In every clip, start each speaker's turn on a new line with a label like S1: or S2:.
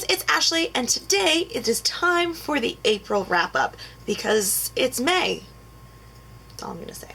S1: guys, it's Ashley, and today it is time for the April wrap-up, because it's May. That's all I'm gonna say.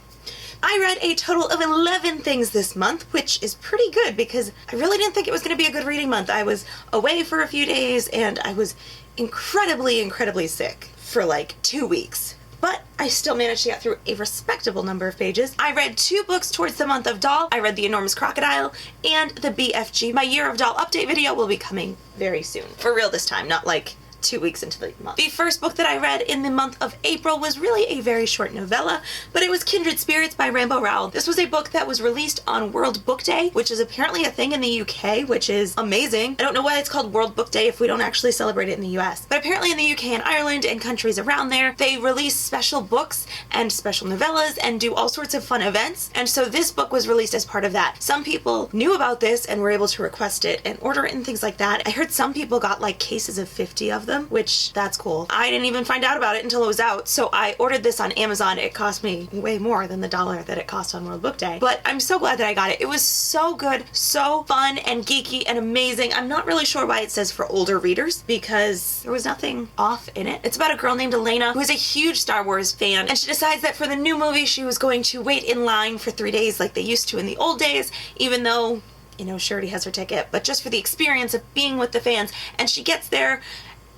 S1: I read a total of 11 things this month, which is pretty good because I really didn't think it was going to be a good reading month. I was away for a few days and I was incredibly sick for like 2 weeks. But I still managed to get through a respectable number of pages. I read 2 books towards the month of Doll. I read The Enormous Crocodile and the BFG. My Year of Doll update video will be coming very soon. For real this time, not like 2 weeks into the month. The first book that I read in the month of April was really a very short novella, but it was Kindred Spirits by Rainbow Rowell. This was a book that was released on World Book Day, which is apparently a thing in the UK, which is amazing. I don't know why it's called World Book Day if we don't actually celebrate it in the US. But apparently in the UK and Ireland and countries around there, they release special books and special novellas and do all sorts of fun events. And so this book was released as part of that. Some people knew about this and were able to request it and order it and things like that. I heard some people got like cases of 50 of them, which that's cool. I didn't even find out about it until it was out, so I ordered this on Amazon. It cost me way more than the $1 that it cost on World Book Day, but I'm so glad that I got it. It was so good, so fun and geeky and amazing. I'm not really sure why it says for older readers because there was nothing off in it. It's about a girl named Elena who is a huge Star Wars fan, and she decides that for the new movie she was going to wait in line for 3 days like they used to in the old days, even though, you know, she already has her ticket, but just for the experience of being with the fans. And she gets there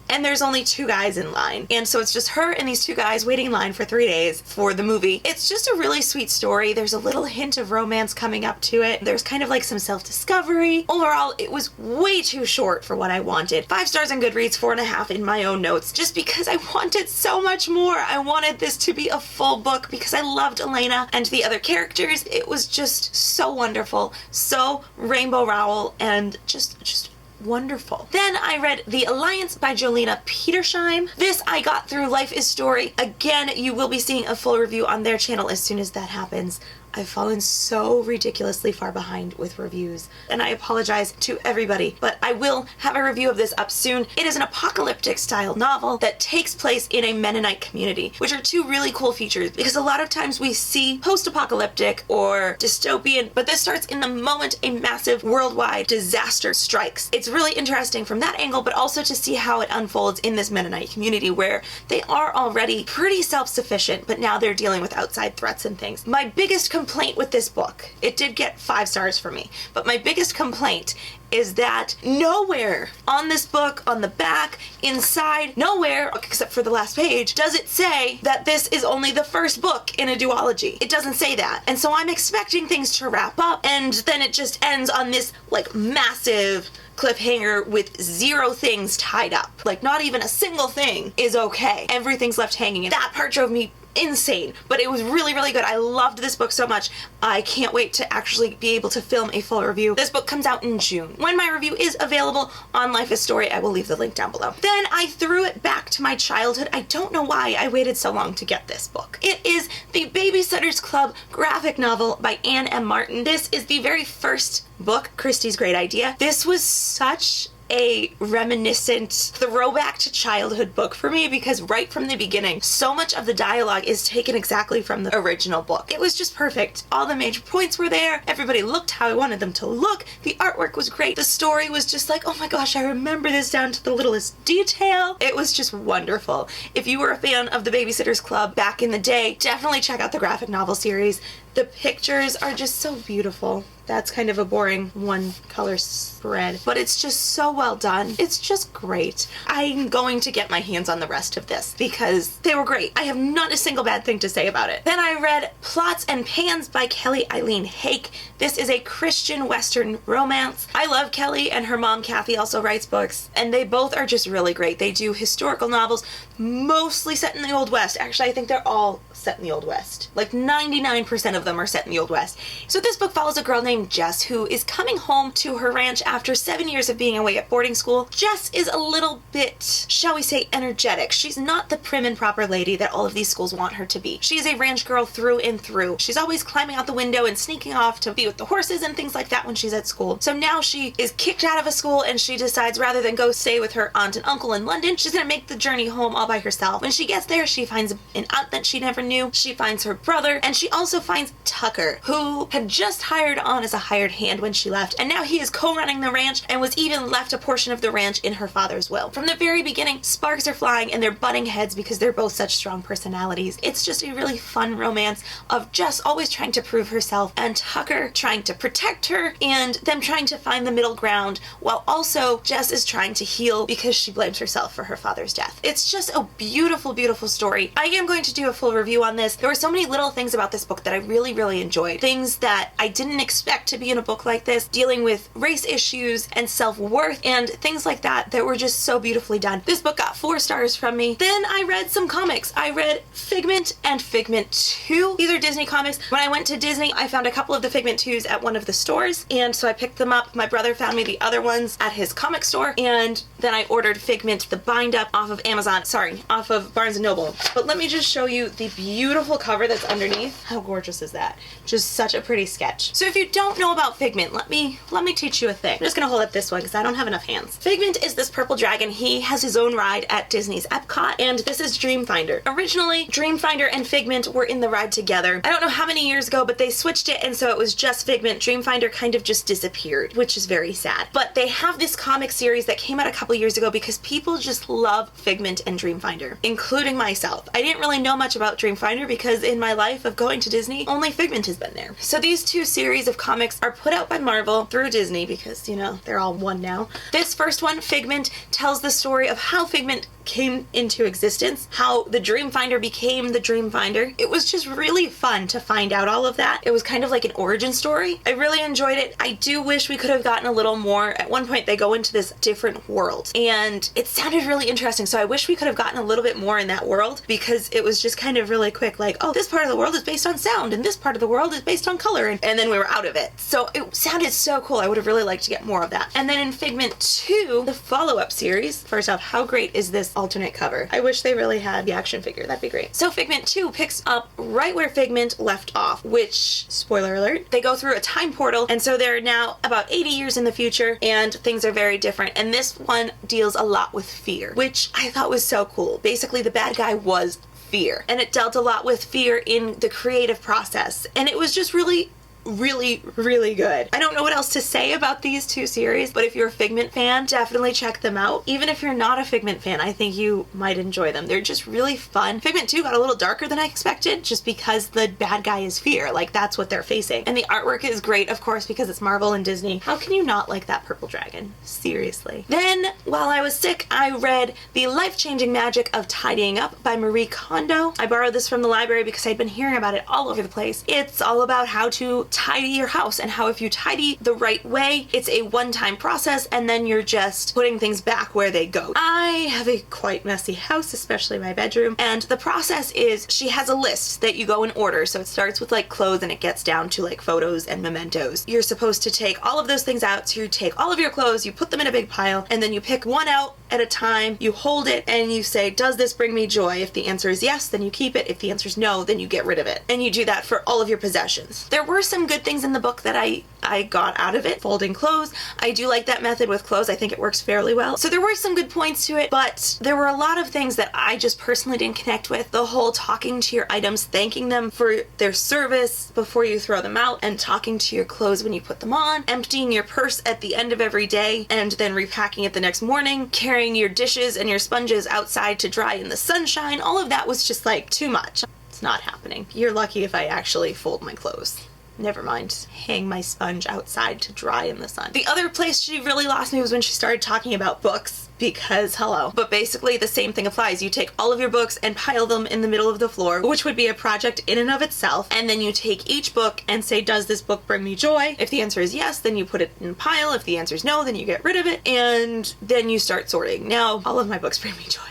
S1: and there's only 2 guys in line. And so it's just her and these 2 guys waiting in line for 3 days for the movie. It's just a really sweet story. There's a little hint of romance coming up to it. There's kind of like some self-discovery. Overall, it was way too short for what I wanted. 5 stars on Goodreads, 4.5 in my own notes, just because I wanted so much more. I wanted this to be a full book because I loved Elena and the other characters. It was just so wonderful, so Rainbow Rowell, and just wonderful. Then I read The Alliance by Jolena Petersheim. This I got through Life is Story. Again, you will be seeing a full review on their channel as soon as that happens. I've fallen so ridiculously far behind with reviews, and I apologize to everybody, but I will have a review of this up soon. It is an apocalyptic style novel that takes place in a Mennonite community, which are 2 really cool features because a lot of times we see post-apocalyptic or dystopian, but this starts in the moment a massive worldwide disaster strikes. It's really interesting from that angle, but also to see how it unfolds in this Mennonite community where they are already pretty self-sufficient, but now they're dealing with outside threats and things. My biggest complaint with this book, it did get 5 stars for me, but my biggest complaint is that nowhere on this book, on the back, inside, nowhere, except for the last page, does it say that this is only the first book in a duology. It doesn't say that. And so I'm expecting things to wrap up, and then it just ends on this, like, massive cliffhanger with 0 things tied up. Like, not even a single thing is okay. Everything's left hanging, and that part drove me insane, but it was really good. I loved this book so much. I can't wait to actually be able to film a full review. This book comes out in June. When my review is available on Life is Story, I will leave the link down below. Then I threw it back to my childhood. I don't know why I waited so long to get this book. It is the Babysitter's Club graphic novel by Anne M. Martin. This is the very first book, Christie's Great Idea. This was such a reminiscent throwback to childhood book for me because right from the beginning, so much of the dialogue is taken exactly from the original book. It was just perfect. All the major points were there. Everybody looked how I wanted them to look. The artwork was great. The story was just like, oh my gosh, I remember this down to the littlest detail. It was just wonderful. If you were a fan of the Babysitter's Club back in the day, definitely check out the graphic novel series. The pictures are just so beautiful. That's kind of a boring 1 color spread, but it's just so well done. It's just great. I'm going to get my hands on the rest of this because they were great. I have not a single bad thing to say about it. Then I read Plots and Pans by Kelly Eileen Hake. This is a Christian Western romance. I love Kelly, and her mom Kathy also writes books, and they both are just really great. They do historical novels, mostly set in the Old West. Actually, I think they're all set in the Old West. Like 99% of them are set in the Old West. So this book follows a girl named Jess who is coming home to her ranch after 7 years of being away at boarding school. Jess is a little bit, shall we say, energetic. She's not the prim and proper lady that all of these schools want her to be. She is a ranch girl through and through. She's always climbing out the window and sneaking off to be with the horses and things like that when she's at school. So now she is kicked out of a school and she decides rather than go stay with her aunt and uncle in London, she's gonna make the journey home all by herself. When she gets there, she finds an aunt that she never knew. She finds her brother, and she also finds finds Tucker, who had just hired on as a hired hand when she left, and now he is co-running the ranch and was even left a portion of the ranch in her father's will. From the very beginning, sparks are flying and they're butting heads because they're both such strong personalities. It's just a really fun romance of Jess always trying to prove herself and Tucker trying to protect her and them trying to find the middle ground, while also Jess is trying to heal because she blames herself for her father's death. It's just a beautiful, beautiful story. I am going to do a full review on this. There were so many little things about this book that I really, really enjoyed. Things that I didn't expect to be in a book like this, dealing with race issues and self-worth and things like that that were just so beautifully done. This book got 4 stars from me. Then I read some comics. I read Figment and Figment 2. These are Disney comics. When I went to Disney, I found a couple of the Figment 2s at one of the stores, and so I picked them up. My brother found me the other ones at his comic store, and then I ordered Figment, the bind up, off of Amazon. Sorry, off of Barnes & Noble. But let me just show you the beautiful cover that's underneath. How gorgeous is that? Just such a pretty sketch. So if you don't know about Figment, let me teach you a thing. I'm just gonna hold up this one because I don't have enough hands. Figment is this purple dragon. He has his own ride at Disney's Epcot, and this is Dreamfinder. Originally, Dreamfinder and Figment were in the ride together. I don't know how many years ago, but they switched it, and so it was just Figment. Dreamfinder kind of just disappeared, which is very sad. But they have this comic series that came out a couple years ago because people just love Figment and Dreamfinder, including myself. I didn't really know much about Dreamfinder because in my life of going to Disney, only Figment has been there. So these 2 series of comics are put out by Marvel through Disney because, you know, they're all one now. This first one, Figment, tells the story of how Figment came into existence, how the Dreamfinder became the Dreamfinder. It was just really fun to find out all of that. It was kind of like an origin story. I really enjoyed it. I do wish we could have gotten a little more. At one point, they go into this different world, and it sounded really interesting, so I wish we could have gotten a little bit more in that world because it was just kind of really quick, like, oh, this part of the world is based on sound, and this part of the world is based on color, and then we were out of it. So it sounded so cool. I would have really liked to get more of that. And then in Figment 2, the follow-up series, first off, how great is this alternate cover? I wish they really had the action figure. That'd be great. So Figment 2 picks up right where Figment left off, which, spoiler alert, they go through a time portal, and so they're now about 80 years in the future, and things are very different. And this one deals a lot with fear, which I thought was so cool. Basically, the bad guy was fear, and it dealt a lot with fear in the creative process, and it was just really really good. I don't know what else to say about these 2 series, but if you're a Figment fan, definitely check them out. Even if you're not a Figment fan, I think you might enjoy them. They're just really fun. Figment 2 got a little darker than I expected just because the bad guy is fear. Like, that's what they're facing. And the artwork is great, of course, because it's Marvel and Disney. How can you not like that purple dragon? Seriously. Then, while I was sick, I read The Life-Changing Magic of Tidying Up by Marie Kondo. I borrowed this from the library because I'd been hearing about it all over the place. It's all about how to tidy your house and how if you tidy the right way, it's a one-time process and then you're just putting things back where they go. I have a quite messy house, especially my bedroom, and the process is she has a list that you go in order. So it starts with like clothes and it gets down to like photos and mementos. You're supposed to take all of those things out. So you take all of your clothes, you put them in a big pile, and then you pick one out at a time, you hold it, and you say, does this bring me joy? If the answer is yes, then you keep it. If the answer is no, then you get rid of it. And you do that for all of your possessions. There were some good things in the book that I got out of it. Folding clothes. I do like that method with clothes. I think it works fairly well. So there were some good points to it, but there were a lot of things that I just personally didn't connect with. The whole talking to your items, thanking them for their service before you throw them out, and talking to your clothes when you put them on, emptying your purse at the end of every day and then repacking it the next morning, carrying your dishes and your sponges outside to dry in the sunshine. All of that was just like too much. It's not happening. You're lucky if I actually fold my clothes. Never mind, hang my sponge outside to dry in the sun. The other place she really lost me was when she started talking about books, because hello. But basically the same thing applies. You take all of your books and pile them in the middle of the floor, which would be a project in and of itself, and then you take each book and say, does this book bring me joy? If the answer is yes, then you put it in a pile. If the answer is no, then you get rid of it, and then you start sorting. Now, all of my books bring me joy.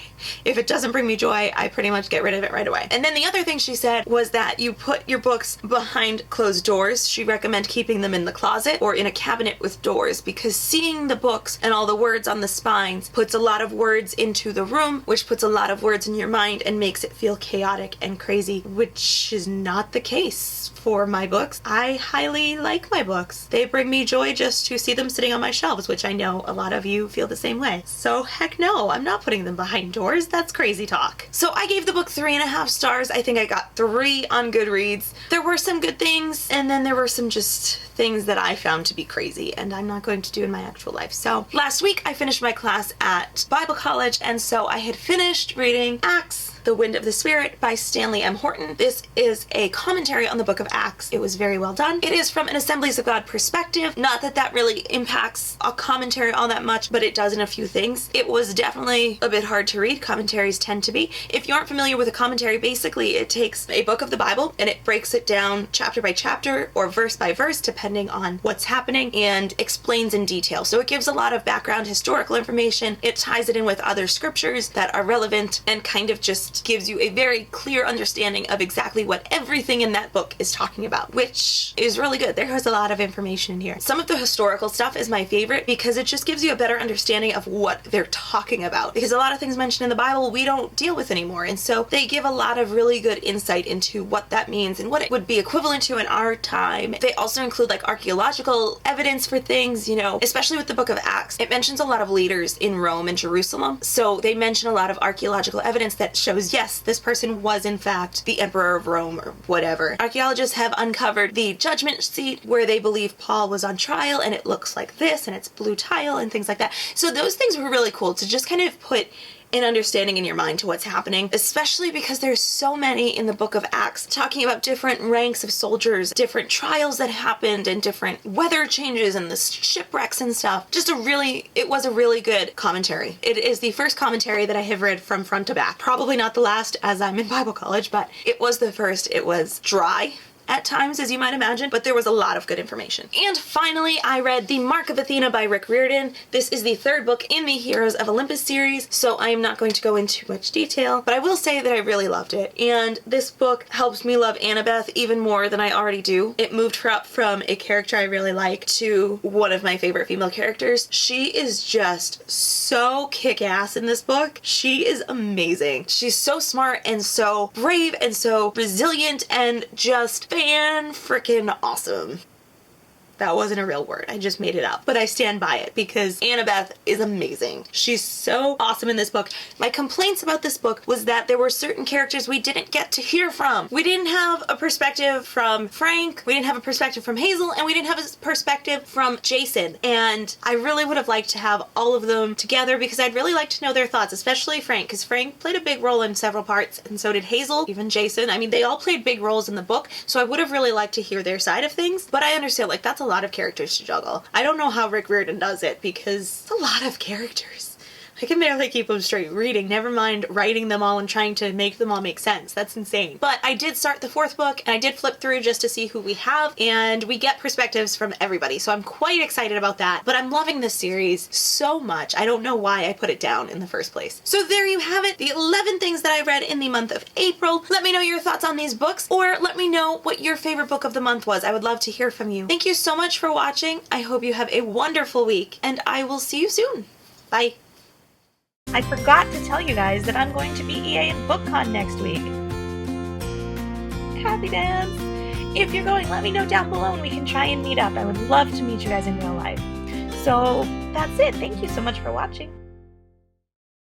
S1: If it doesn't bring me joy, I pretty much get rid of it right away. And then the other thing she said was that you put your books behind closed doors. She recommended keeping them in the closet or in a cabinet with doors, because seeing the books and all the words on the spines puts a lot of words into the room, which puts a lot of words in your mind and makes it feel chaotic and crazy, which is not the case for my books. I highly like my books. They bring me joy just to see them sitting on my shelves, which I know a lot of you feel the same way. So heck no, I'm not putting them behind doors. stars? That's crazy talk. So I gave the book 3.5 stars. I think I got 3 on Goodreads. There were some good things, and then there were some just things that I found to be crazy, and I'm not going to do in my actual life. So last week I finished my class at Bible College, and so I had finished reading Acts, The Wind of the Spirit by Stanley M. Horton. This is a commentary on the book of Acts. It was very well done. It is from an Assemblies of God perspective. Not that that really impacts a commentary all that much, but it does in a few things. It was definitely a bit hard to read. Commentaries tend to be. If you aren't familiar with a commentary, basically it takes a book of the Bible and it breaks it down chapter by chapter or verse by verse, depending on what's happening, and explains in detail. So it gives a lot of background historical information. It ties it in with other scriptures that are relevant and kind of just gives you a very clear understanding of exactly what everything in that book is talking about, which is really good. There has a lot of information in here. Some of the historical stuff is my favorite because it just gives you a better understanding of what they're talking about, because a lot of things mentioned in the Bible we don't deal with anymore, and so they give a lot of really good insight into what that means and what it would be equivalent to in our time. They also include like archaeological evidence for things, especially with the book of Acts. It mentions a lot of leaders in Rome and Jerusalem, so they mention a lot of archaeological evidence that shows, yes, this person was in fact the emperor of Rome or whatever. Archaeologists have uncovered the judgment seat where they believe Paul was on trial, and it looks like this, and it's blue tile and things like that. So those things were really cool to just kind of put an understanding in your mind to what's happening, especially because there's so many in the book of Acts talking about different ranks of soldiers, different trials that happened, and different weather changes and the shipwrecks and stuff. It was a really good commentary. It is the first commentary that I have read from front to back. Probably not the last, as I'm in Bible college, but it was the first. It was dry at times, as you might imagine, but there was a lot of good information. And finally, I read The Mark of Athena by Rick Riordan. This is the 3rd book in the Heroes of Olympus series, so I am not going to go into much detail, but I will say that I really loved it. And this book helps me love Annabeth even more than I already do. It moved her up from a character I really like to one of my favorite female characters. She is just so kick-ass in this book. She is amazing. She's so smart and so brave and so resilient and just fan-frickin' awesome. That wasn't a real word. I just made it up. But I stand by it because Annabeth is amazing. She's so awesome in this book. My complaints about this book was that there were certain characters we didn't get to hear from. We didn't have a perspective from Frank, we didn't have a perspective from Hazel, and we didn't have a perspective from Jason. And I really would have liked to have all of them together because I'd really like to know their thoughts, especially Frank, because Frank played a big role in several parts, and so did Hazel, even Jason. I mean, they all played big roles in the book, so I would have really liked to hear their side of things. But I understand, like, that's a lot of characters to juggle. I don't know how Rick Riordan does it because it's a lot of characters. I can barely keep them straight reading, never mind writing them all and trying to make them all make sense. That's insane. But I did start the 4th book and I did flip through just to see who we have, and we get perspectives from everybody, so I'm quite excited about that. But I'm loving this series so much. I don't know why I put it down in the first place. So there you have it, the 11 things that I read in the month of April. Let me know your thoughts on these books, or let me know what your favorite book of the month was. I would love to hear from you. Thank you so much for watching. I hope you have a wonderful week, and I will see you soon. Bye. I forgot to tell you guys that I'm going to be EA and BookCon next week. Happy dance! If you're going, let me know down below and we can try and meet up. I would love to meet you guys in real life. So that's it. Thank you so much for watching.